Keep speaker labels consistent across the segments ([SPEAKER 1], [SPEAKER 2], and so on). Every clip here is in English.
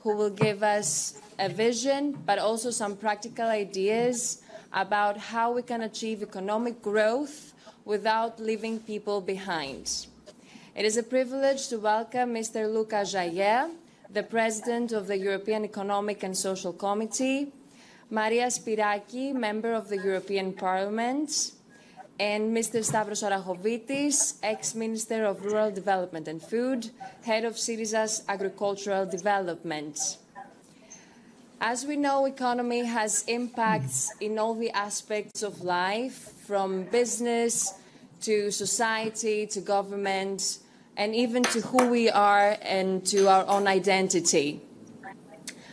[SPEAKER 1] who will give us a vision, but also some practical ideas about how we can achieve economic growth without leaving people behind. It is a privilege to welcome Mr. Luca Jahier, the President of the European Economic and Social Committee, Maria Spyraki, Member of the European Parliament, and Mr. ΣταύρουσΑραχωβίτης, ex-Minister of Rural Development and Food, Head of ΣΥΡΙΖA's Agricultural Development. As we know, economy has impacts in all the aspects of life, from business to society to government, and even to who we are and to our own identity.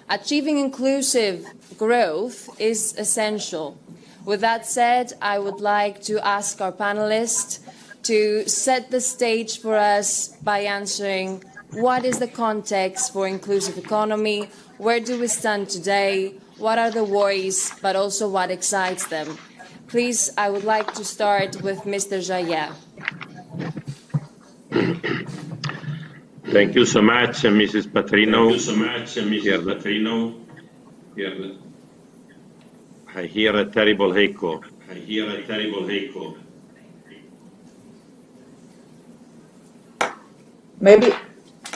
[SPEAKER 1] Achieving inclusive growth is essential. With that said, I would like to ask our panelists to set the stage for us by answering what is the context for inclusive economy, where do we stand today, what are the worries, but also what excites them. Please, I would like to start with Mr. Jahier.
[SPEAKER 2] Thank you so much, Mrs. Patrinu.
[SPEAKER 3] Thank you so much, Mrs. Patrinu.
[SPEAKER 2] I hear a terrible echo.
[SPEAKER 3] I hear a terrible echo.
[SPEAKER 4] Maybe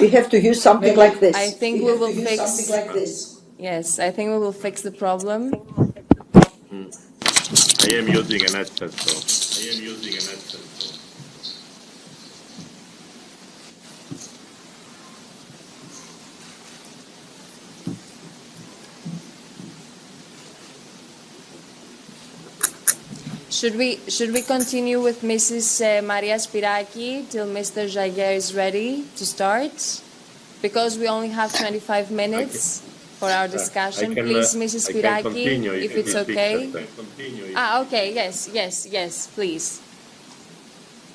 [SPEAKER 4] we have to use something like this.
[SPEAKER 1] I think we will fix something like this. Yes, I think we will fix the problem.
[SPEAKER 2] I am using an headset, so.
[SPEAKER 1] Should we continue with Mrs. Maria Spyraki till Mr. Jahier is ready to start? Because we only have 25 minutes for our discussion. Please, Mrs. Spyraki, if it's okay. Okay, yes, please.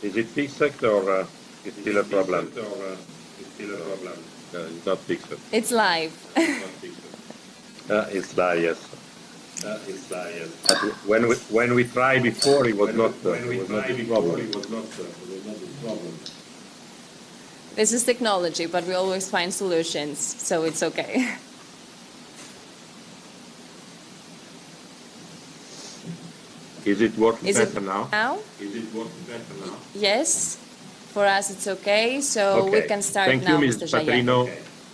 [SPEAKER 2] Is it fixed or is still a problem? It's not fixed.
[SPEAKER 1] It's live.
[SPEAKER 2] It's live, yes. When we tried before, it was not a problem.
[SPEAKER 1] This is technology, but we always find solutions, so it's okay.
[SPEAKER 2] Is it working better now?
[SPEAKER 3] Is it working better now?
[SPEAKER 1] Yes, for us it's okay, so we can start
[SPEAKER 2] Thank
[SPEAKER 1] now,
[SPEAKER 2] you,
[SPEAKER 1] Mr.
[SPEAKER 2] Ms.
[SPEAKER 1] Jahier.
[SPEAKER 2] Patrinu.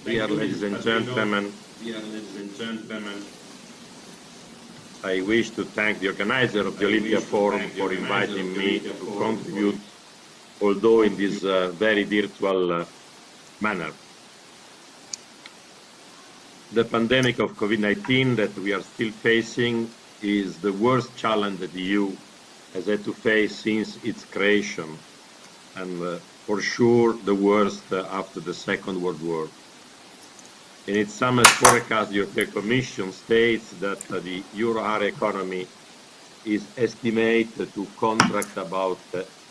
[SPEAKER 2] Dear ladies and gentlemen, I wish to thank the organizer of the Olympia Forum for inviting me to contribute, although in this very virtual manner. The pandemic of COVID-19 that we are still facing is the worst challenge that the EU has had to face since its creation, and for sure the worst after the Second World War. In its summer forecast, the European Commission states that the euro area economy is estimated to contract about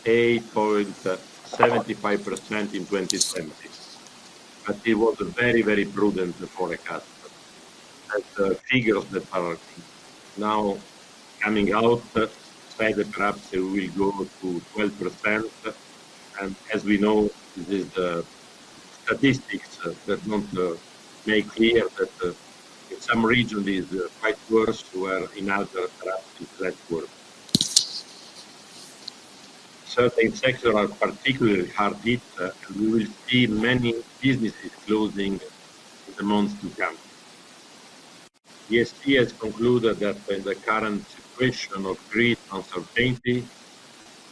[SPEAKER 2] 8.75% in 2020. But it was a very, very prudent forecast. As the figures that are now coming out say that perhaps we will go to 12%. And as we know, this is the statistics that don't make clear that in some regions it is quite worse, where in others perhaps it's less worse. Certain sectors are particularly hard hit, and we will see many businesses closing in the months to come. The ESG has concluded that in the current situation of great uncertainty,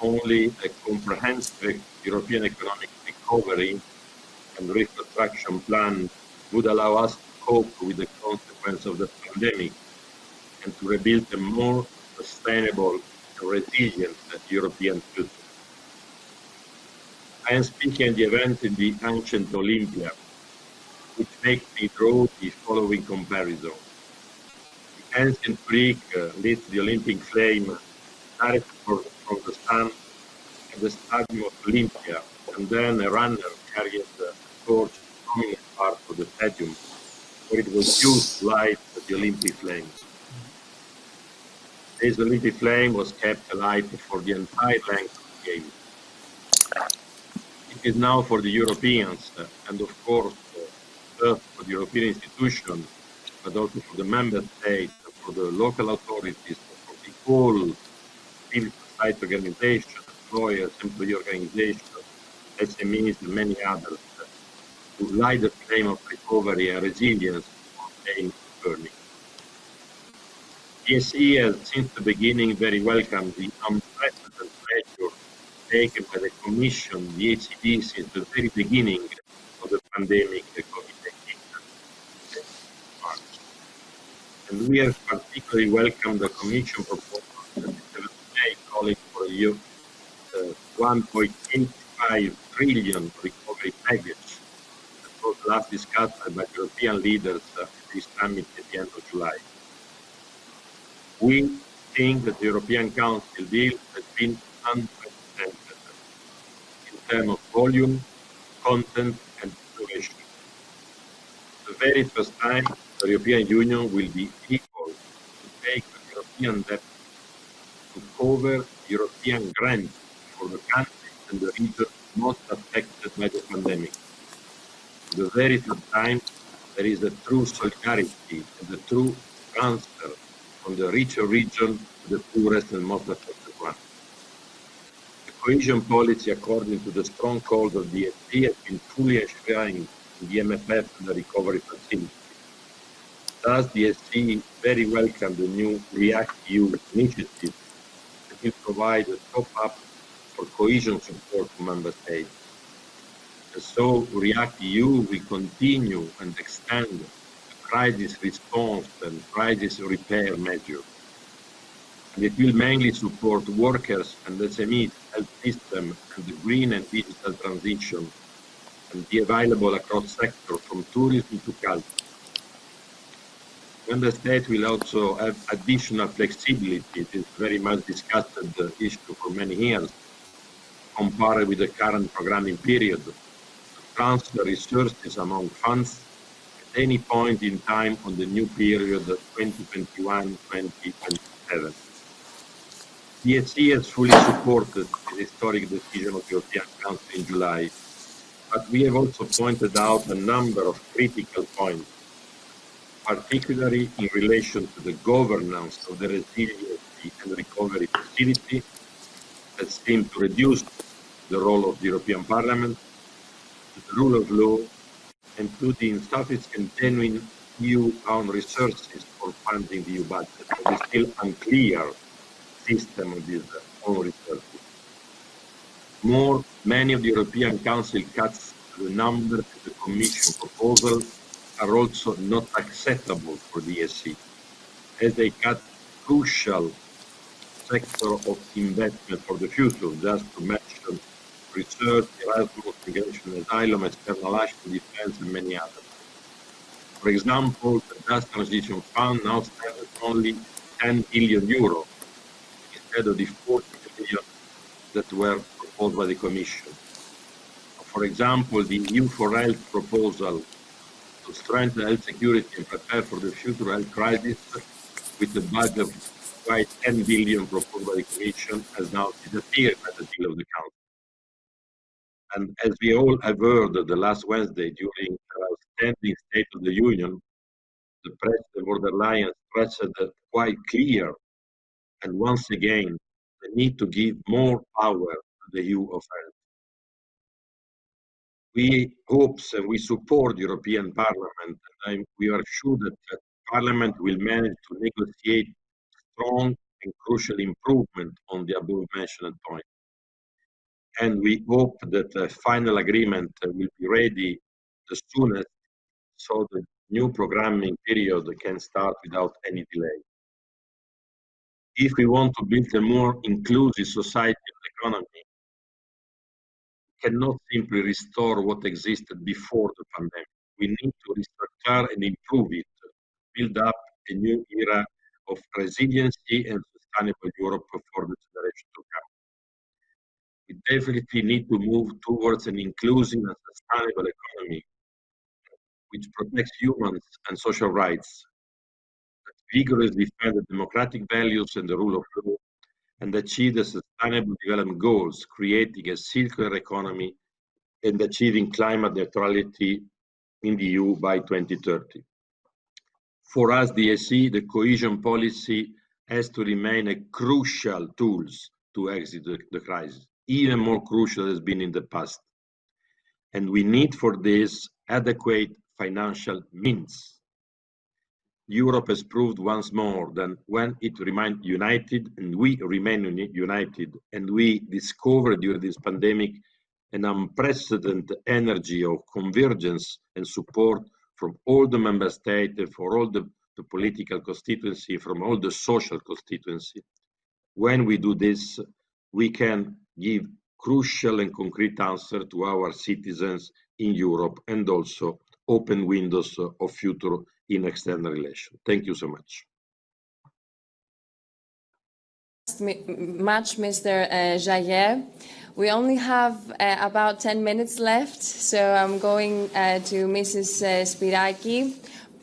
[SPEAKER 2] only a comprehensive European economic recovery and reconstruction plan would allow us to cope with the consequence of the pandemic and to rebuild a more sustainable and resilient European future. I am speaking at the event in the ancient Olympia, which makes me draw the following comparison. The ancient Greek lit the Olympic flame directly from the sun at the stadium of Olympia, and then a runner carried the torch prominent part of the stadium, where it was used to light the Olympic flame. This Olympic flame was kept alive for the entire length of the game. It is now for the Europeans, and of course just for the European institutions, but also for the member states, for the local authorities, for the whole civil society organizations, employers, employee organizations, SMEs, and many others, to light the flame of recovery and resilience on paying earnings. The SE has, since the beginning, very welcomed the unprecedented measures taken by the Commission, the ECB, since the very beginning of the pandemic, the COVID-19. And we have particularly welcomed the Commission proposal that is calling for a 1.85 trillion recovery package that was last discussed by European leaders at this summit at the end of July. We think that the European Council deal has been unprecedented in terms of volume, content, and duration. For the very first time, the European Union will be able to take the European debt to cover European grants for the countries and the regions most affected by the pandemic. For the very first time, there is a true solidarity and a true transfer from the richer region to the poorest and most affected one. The cohesion policy, according to the strong calls of the ESG, has been fully enshrined in the MFF and the recovery facility. Thus, the ESG very welcome the new REACT-EU initiative that will provide a top-up for cohesion support to member states. And so, REACT-EU will continue and extend crisis response and crisis repair measures. And it will mainly support workers and SMEs, health system, and the green and digital transition, and be available across sectors from tourism to culture. Member States will also have additional flexibility. It is very much discussed issue for many years, compared with the current programming period, to transfer resources among funds at any point in time on the new period 2021-2027. The ESG has fully supported the historic decision of the European Council in July, but we have also pointed out a number of critical points, particularly in relation to the governance of the resiliency and recovery facility that seem to reduce the role of the European Parliament, to the rule of law, and to the insufficient genuine EU own resources for funding the EU budget. It is still unclear system of these own resources. More, many of the European Council cuts to the number of the Commission proposal are also not acceptable for the ESC, as they cut crucial sector of investment for the future, just to mention research, Erasmus, migration, asylum, external action, defense, and many others. For example, the Just Transition Fund now stands at only 10 billion euro instead of the 40 billion that were proposed by the Commission. For example, the EU for Health proposal to strengthen health security and prepare for the future health crisis with the budget of quite 10 billion proposed by the Commission has now disappeared by the deal of the Council. And as we all have heard the last Wednesday during our standing State of the Union, the President von der Leyen stressed that quite clear and once again the need to give more power to the EU of health. We hope and we support the European Parliament, and we are sure that the Parliament will manage to negotiate strong and crucial improvement on the above mentioned point. And we hope that the final agreement will be ready the soonest, so the new programming period can start without any delay. If we want to build a more inclusive society and economy, we cannot simply restore what existed before the pandemic. We need to restructure and improve it, build up a new era of resiliency and sustainable Europe for the generation to come. We definitely need to move towards an inclusive and sustainable economy which protects humans and social rights, that vigorously defend the democratic values and the rule of law, and achieve the sustainable development goals, creating a circular economy and achieving climate neutrality in the EU by 2030. For us, the SE, the cohesion policy has to remain a crucial tool to exit the crisis, even more crucial than it has been in the past. And we need for this adequate financial means. Europe has proved once more that when it remains united, and we remain united, and we discovered during this pandemic an unprecedented energy of convergence and support from all the member states and for all the political constituency, from all the social constituency. When we do this, we can give crucial and concrete answer to our citizens in Europe and also open windows of future in external relations. Thank you so much.
[SPEAKER 1] Much, Mr. Jahier. We only have about 10 minutes left, so I'm going to Mrs. Spyraki.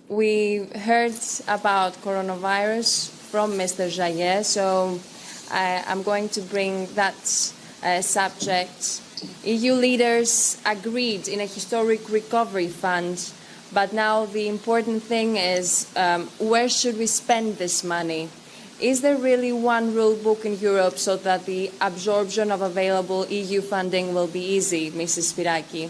[SPEAKER 1] We heard about coronavirus from Mr. Jahier, so I'm going to bring that subject. EU leaders agreed in a historic recovery fund, but now the important thing is where should we spend this money? Is there really one rule book in Europe so that the absorption of available EU funding will be easy, Mrs. Spyraki?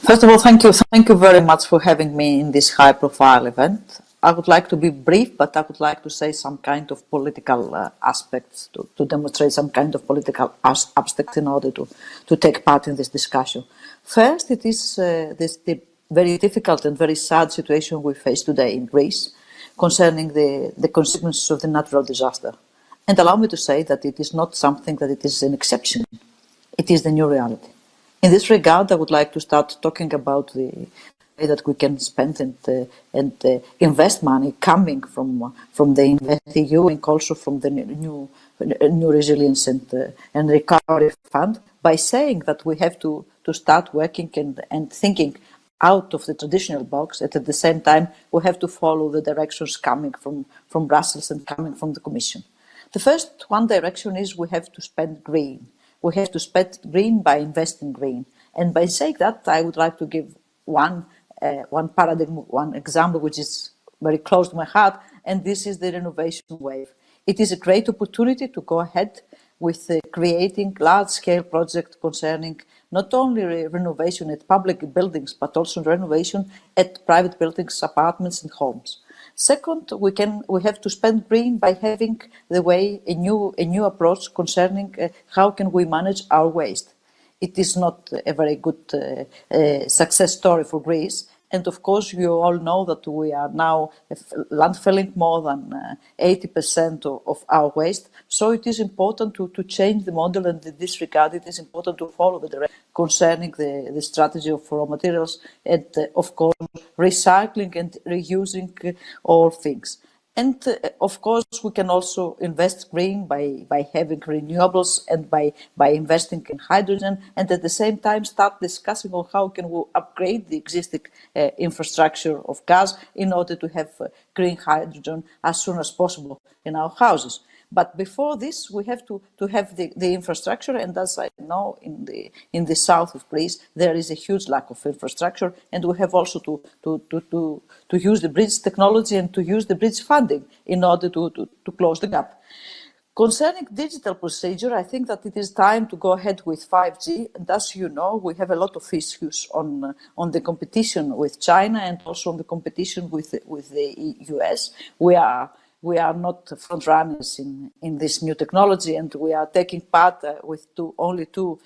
[SPEAKER 4] First of all, thank you very much for having me in this high-profile event. I would like to be brief, but I would like to say some kind of political aspects, to demonstrate some kind of political aspects in order to take part in this discussion. First, it is the very difficult and very sad situation we face today in Greece concerning the consequences of the natural disaster. And allow me to say that it is not something that it is an exception. It is the new reality. In this regard, I would like to start talking about the way that we can spend and invest money coming from the InvestEU and also from the new resilience and recovery fund by saying that we have to start working and thinking out of the traditional box, and at the same time we have to follow the directions coming from Brussels and coming from the Commission. The first one direction is we have to spend green. We have to spend green by investing green. And by saying that, I would like to give one paradigm, one example which is very close to my heart, and this is the renovation wave. It is a great opportunity to go ahead with creating large-scale projects concerning not only renovation at public buildings, but also renovation at private buildings, apartments and homes. Second, we have to spend green by having a new approach concerning how can we manage our waste. It is not a very good success story for Greece. And of course, you all know that we are now landfilling more than 80% of our waste. So it is important to change the model, and in this regard, it is important to follow the direction concerning the strategy of raw materials and, of course, recycling and reusing all things. And of course, we can also invest green by having renewables and by investing in hydrogen, and at the same time start discussing on how can we upgrade the existing infrastructure of gas in order to have green hydrogen as soon as possible in our houses. But before this, we have to have the infrastructure, and as I know, in the south of Greece, there is a huge lack of infrastructure, and we have also to use the bridge technology and to use the bridge funding in order to close the gap. Concerning digital procedure, I think that it is time to go ahead with 5G, and as you know, we have a lot of issues on the competition with China and also on the competition with the US. We are not front runners in this new technology, and we are taking part with only two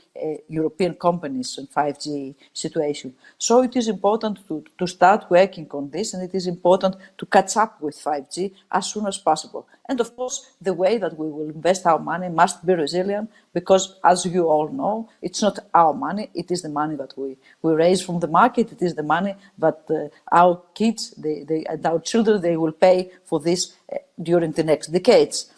[SPEAKER 4] European companies in 5G situation. So it is important to start working on this, and it is important to catch up with 5G as soon as possible. And of course, the way that we will invest our money must be resilient, because as you all know, it's not our money, it is the money that we raise from the market, it is the money that our kids and our children, they will pay for this during the next decades.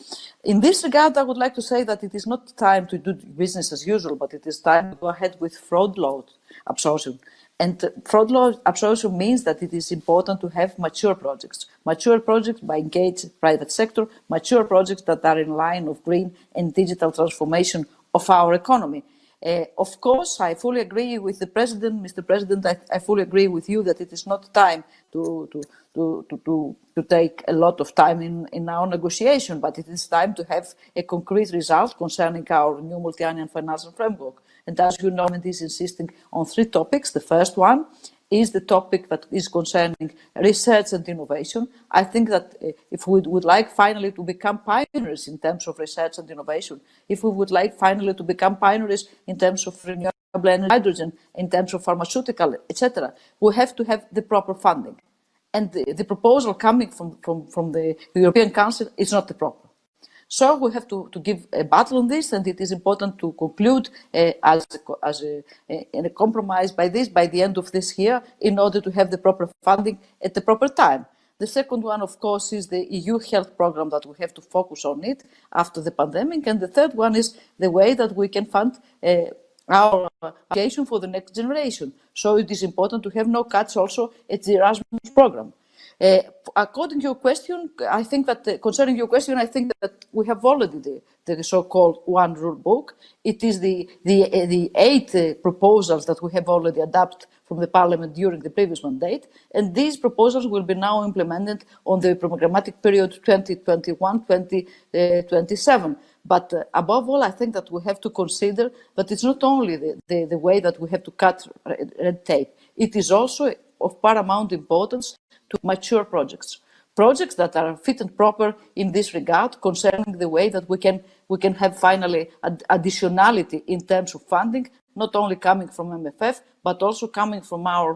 [SPEAKER 4] In this regard, I would like to say that it is not time to do business as usual, but it is time to go ahead with fraud load absorption. And fraud load absorption means that it is important to have mature projects by engaged private sector, mature projects that are in line of green and digital transformation of our economy. Of course, I fully agree with the President, Mr. President. I fully agree with you that it is not time to take a lot of time in our negotiation, but it is time to have a concrete result concerning our new multi-annual financial framework. And as you know, it is insisting on 3 topics. The first one is the topic that is concerning research and innovation. I think that if we would like finally to become pioneers in terms of research and innovation, if we would like finally to become pioneers in terms of renewable energy, hydrogen, in terms of pharmaceutical, etc., we have to have the proper funding. And the proposal coming from the European Council is not the proper. So we have to give a battle on this, and it is important to conclude as a compromise by the end of this year in order to have the proper funding at the proper time. The second one, of course, is the EU health program that we have to focus on it after the pandemic. And the third one is the way that we can fund our education for the next generation. So it is important to have no cuts also at the Erasmus program. According to your question, I think that concerning your question, I think that we have already the so-called one rule book. It is the 8 proposals that we have already adopted from the Parliament during the previous mandate, and these proposals will be now implemented on the programmatic period 2021-2027. But above all, I think that we have to consider that it's not only the way that we have to cut red tape. It is also of paramount importance to mature projects that are fit and proper in this regard, concerning the way that we can have finally additionality in terms of funding, not only coming from MFF, but also coming from our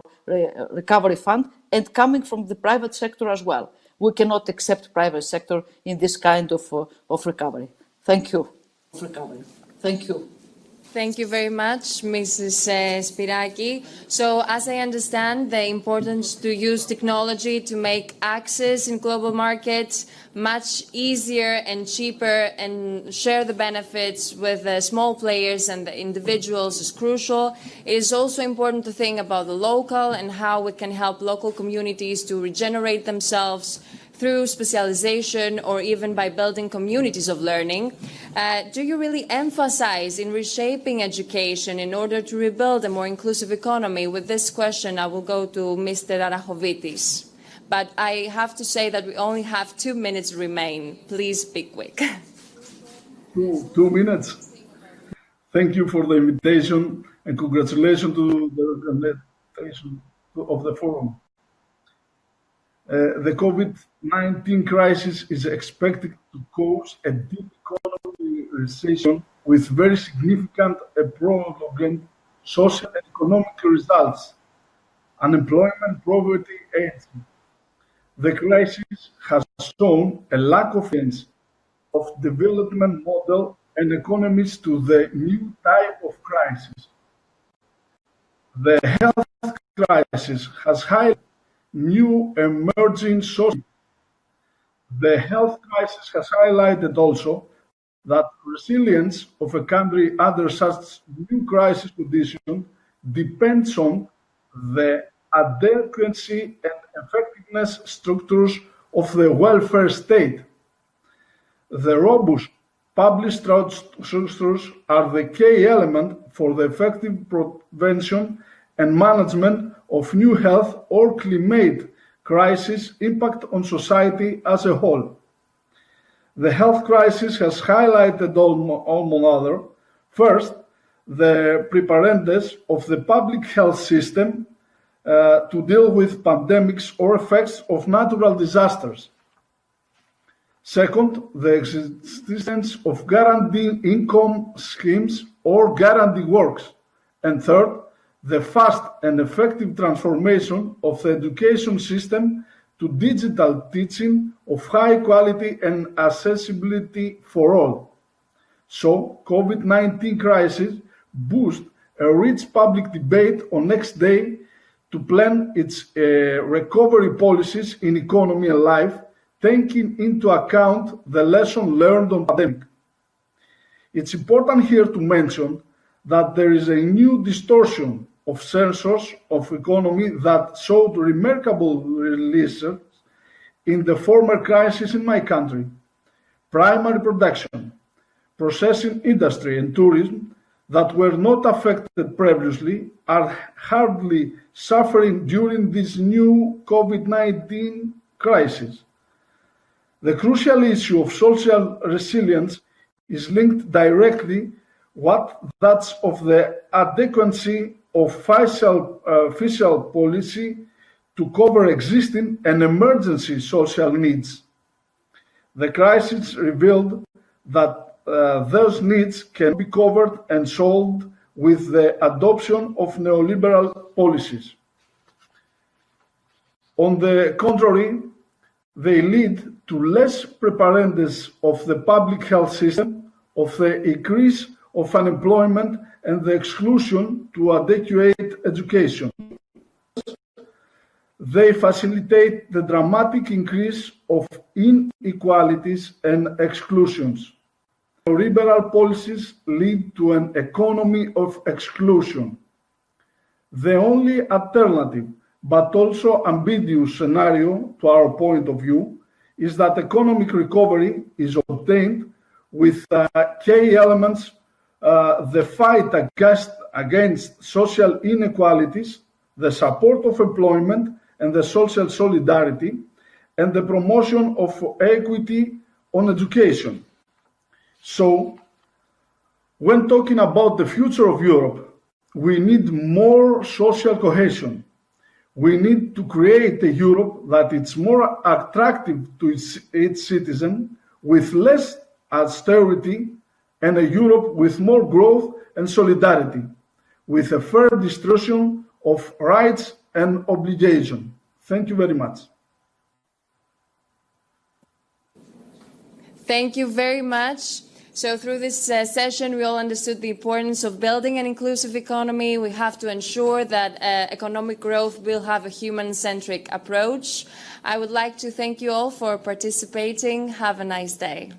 [SPEAKER 4] recovery fund and coming from the private sector as well. We cannot accept private sector in this kind of recovery. Thank you. Thank you.
[SPEAKER 1] Thank you very much, Mrs. Spyraki. So, as I understand, the importance to use technology to make access in global markets much easier and cheaper and share the benefits with the small players and the individuals is crucial. It is also important to think about the local and how we can help local communities to regenerate themselves through specialization or even by building communities of learning. Do you really emphasize in reshaping education in order to rebuild a more inclusive economy? With this question, I will go to Mr. Arachowittis. But I have to say that we only have 2 minutes remain. Please be quick.
[SPEAKER 5] 2 minutes. Thank you for the invitation and congratulations to the organization of the forum. The COVID-19 crisis is expected to cause a deep economic recession with very significant and prolonged social and economic results, unemployment, poverty, AIDS. The crisis has shown a lack of sense of development model and economies to the new type of crisis. The health crisis has highlighted new emerging sources. The health crisis has highlighted also that resilience of a country under such new crisis condition depends on the adequacy and effectiveness structures of the welfare state. The robust public structures are the key element for the effective prevention and management of new health or climate crisis impact on society as a whole. The health crisis has highlighted among other, first, the preparedness of the public health system to deal with pandemics or effects of natural disasters. Second, the existence of guaranteed income schemes or guarantee works. And third, the fast and effective transformation of the education system to digital teaching of high quality and accessibility for all. So, COVID-19 crisis boosts a rich public debate on next day to plan its recovery policies in economy and life, taking into account the lesson learned on pandemic. It's important here to mention that there is a new distortion of sensors of economy that showed remarkable releases in the former crisis in my country. Primary production, processing industry and tourism that were not affected previously are hardly suffering during this new COVID-19 crisis. The crucial issue of social resilience is linked directly that's of the adequacy of fiscal policy to cover existing and emergency social needs. The crisis revealed that those needs can be covered and solved with the adoption of neoliberal policies. On the contrary, they lead to less preparedness of the public health system, of the increase of unemployment and the exclusion to adequate education. They facilitate the dramatic increase of inequalities and exclusions. Neoliberal policies lead to an economy of exclusion. The only alternative, but also ambiguous scenario to our point of view, is that economic recovery is obtained with key elements, the fight against social inequalities, the support of employment and the social solidarity, and the promotion of equity on education. So, when talking about the future of Europe, we need more social cohesion. We need to create a Europe that is more attractive to its citizens, with less austerity, and a Europe with more growth and solidarity, with a fair distribution of rights and obligations. Thank you very much.
[SPEAKER 1] Thank you very much. So through this session, we all understood the importance of building an inclusive economy. We have to ensure that economic growth will have a human-centric approach. I would like to thank you all for participating. Have a nice day.